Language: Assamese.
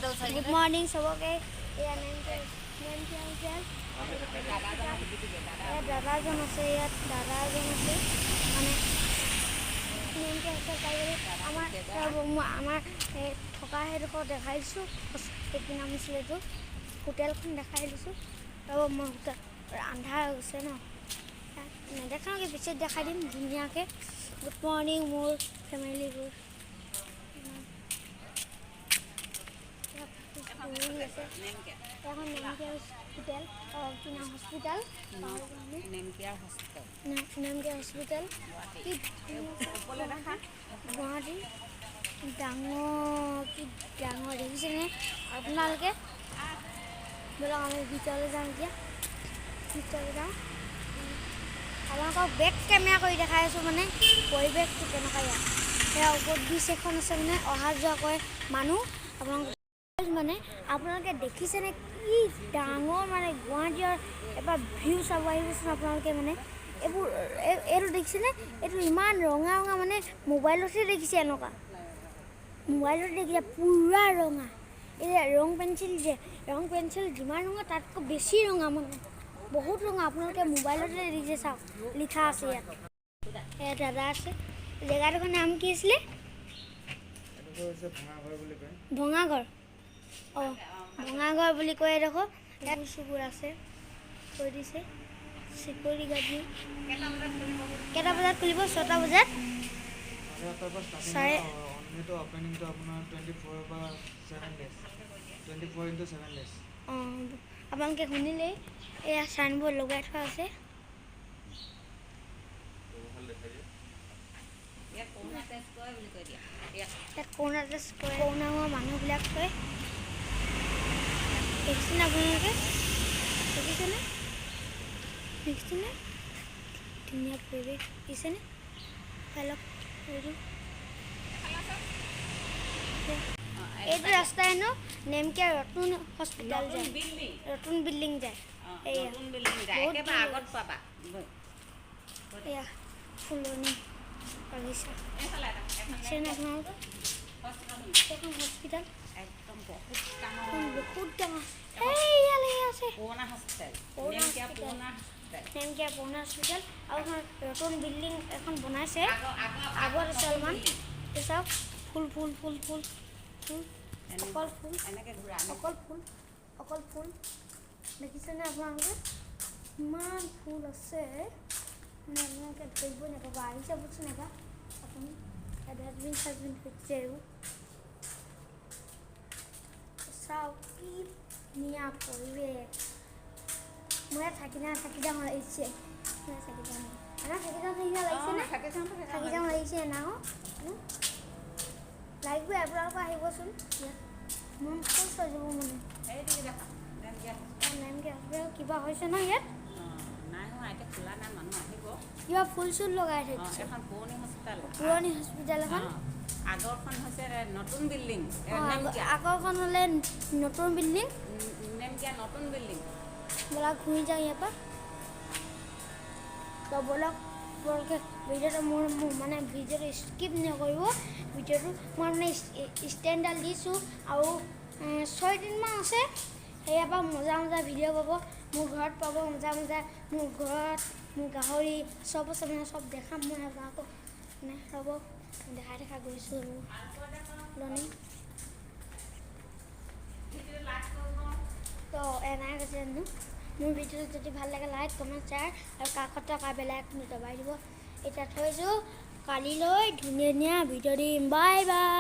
Good morning सबके या नेम क्या है দাদাজন আছে ইয়াত দাদাজন আছে মানে নেম क्या আছে আমাৰ থকা হেডখৰ দেখাইছোঁ কি নাম আছিলে এইটো হোটেলখন দেখাই দিছোঁ আৰু মই হোটেল আন্ধাৰ হৈ গৈছে ন নেদেখাওঁগৈ পিছত দেখাই দিম ধুনীয়াকৈ গুড মৰ্ণিং মোৰ ফেমিলিবোৰ এখন নেমকেয়াৰ হস্পিটেল কি নাম হস্পিটেল নেমকেয়াৰ হস্পিটেল গুৱাহাটী ডাঙৰ কি ডাঙৰ দেখিছেনে আপোনালোকে বলক আমি ভিতৰলৈ যাওঁ এতিয়া ভিতৰলৈ যাওঁ আপোনালোকক বেক কেমেৰা কৰি দেখাই আছোঁ মানে পৰিৱেশটো কেনেকুৱা ইয়াত সেয়া ওপৰত ব্ৰিজ এখন আছে মানে অহা যোৱা কৰে মানুহ আপোনালোকে মানে আপোনালোকে দেখিছেনে কি ডাঙৰ মানে গুৱাহাটীৰ এবাৰ ভিউ চাব আহিবচোন আপোনালোকে মানে এইবোৰ এইটো দেখিছেনে এইটো ইমান ৰঙা ৰঙা মানে মোবাইলতহে দেখিছে এনেকুৱা মোবাইলত দেখিছে পূৰা ৰঙা এই ৰং পেঞ্চিল যিমান ৰঙা তাতকৈ বেছি ৰঙা মানে বহুত ৰঙা আপোনালোকে মোবাইলতে দেখিছে চাওক লিখা আছে ইয়াত এয়া দাদা আছে জেগাটোৰ নাম কি আছিলে ভঙাঘৰ অঁ ভঙাঘৰ বুলি কয় দেখো ইয়াত চুবুৰ আছে কৈ দিছে চিকিউৰিটি গাৰ্ড কেইটা বজাত খুলিব 6টা বজাত চাৰে অঁ আপোনালোকে শুনিলেই এয়া চাইনবোৰ্ড লগাই থোৱা আছে ইয়াত কৰোণা টেষ্ট কৰে কৰোণা হোৱা মানুহবিলাক কয় দেখিছেনে আপোনালোকে দেখিছেনে ধুনীয়া পৰিৱেশ দেখিছেনে অলপ এইটো ৰাস্তাই ন নেমকেয়াৰ নতুন হস্পিটেল যায় নতুন বিল্ডিং যায় এয়া ফুলনি বাগিচা দেখিছেনে আপোনালোকে এখন হস্পিটেল বহুত ডাঙৰ নেমকেয়াৰ পুৰণা হস্পিটেল আৰু এখন নতুন বিল্ডিং এখন বনাইছে আগত আছে অলপমান চাওক ফুল অকল ফুল দেখিছেনে আপোনালোকে ইমান ফুল আছে মানে আপোনালোকে ধৰিবই নাপাব আহি যাবচোন এবাৰ আপুনি ডাষ্টবিন হৈছে আৰু চাওক কি ধুনীয়া পৰিৱেশ মই থাকি যাওঁ লাগিছে থাকি যাওঁ লাগিছে না লাগিব আপোনালোকে আহিবচোন মন খুচ হৈ যাব মানে কিবা হৈছে ন ইয়াত কিবা ফুল চুল লগাই থৈছে পুৰণি হস্পিটেল এখন আগৰখন হৈছে নতুন বিল্ডিং আগৰখন হ'লে নতুন বিল্ডিং নতুন বিল্ডিং ব'লক ঘূৰি যাওঁ ইয়াৰ পৰা তো ব'লক আপোনালোকে ভিডিঅ'টো মোৰ মানে ভিডিঅ'টো স্কিপ নকৰিব ভিডিঅ'টো মই মানে ষ্টেণ্ডডাল দিছোঁ আৰু 6 দিনমান আছে সেয়াৰ পৰা মজা ভিডিঅ' পাব মোৰ ঘৰত পাব মজা মোৰ ঘৰত মোৰ গাহৰি চব আছে মানে চব দেখাম মই আপোনালোকক মানে ৰ'ব দেখা গৈছোঁ আৰু লনি তো এনাই কৈছে মোৰ ভিডিঅ'টো যদি ভাল লাগে লাইক কমেণ্ট শ্বেয়াৰ আৰু কাষত থকা বেল আইকনটো দবাই দিব এতিয়া থৈছোঁ কালিলৈ ধুনীয়া ভিডিঅ' দিম বাই বাই